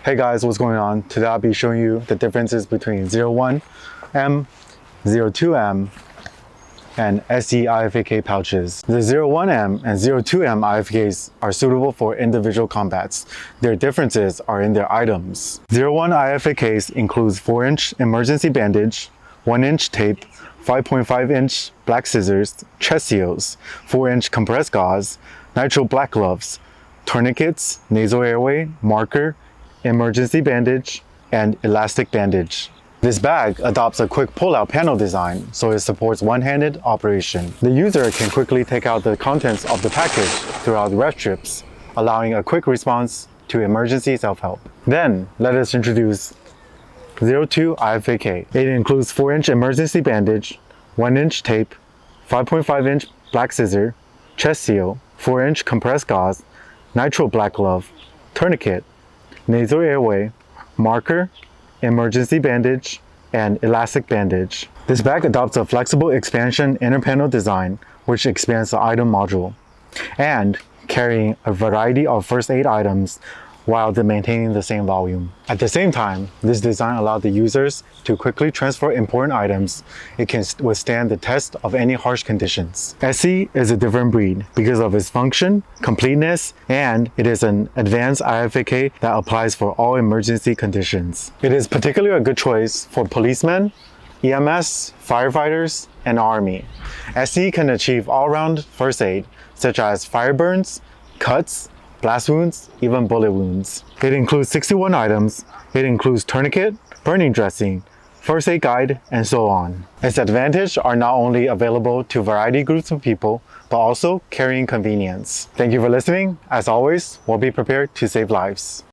Hey guys, what's going on? Today I'll be showing you the differences between 01M, 02M, and SE IFAK pouches. The 01M and 02M IFAKs are suitable for individual combats. Their differences are in their items. 01 IFAKs includes 4-inch emergency bandage, 1-inch tape, 5.5-inch black scissors, chest seals, 4-inch compressed gauze, nitrile black gloves, tourniquets, nasal airway, marker, emergency bandage, and elastic bandage. This bag adopts a quick pull-out panel design, so it supports one-handed operation. The user can quickly take out the contents of the package throughout rest trips, allowing a quick response to emergency self-help. Then, let us introduce 02 IFAK. It includes 4-inch emergency bandage, 1-inch tape, 5.5-inch black scissor, chest seal, 4-inch compressed gauze, nitrile black glove, tourniquet, nasal airway, marker, emergency bandage, and elastic bandage. This bag adopts a flexible expansion inner panel design which expands the item module, and carrying a variety of first aid items while maintaining the same volume. At the same time, this design allows the users to quickly transfer important items. It can withstand the test of any harsh conditions. SE is a different breed because of its function, completeness, and it is an advanced IFAK that applies for all emergency conditions. It is particularly a good choice for policemen, EMS, firefighters, and Army. SE can achieve all-round first aid, such as fire burns, cuts, blast wounds, even bullet wounds. It includes 61 items. It includes tourniquet, burning dressing, first aid guide, and so on. Its advantages are not only available to variety groups of people, but also carrying convenience. Thank you for listening. As always, we'll be prepared to save lives.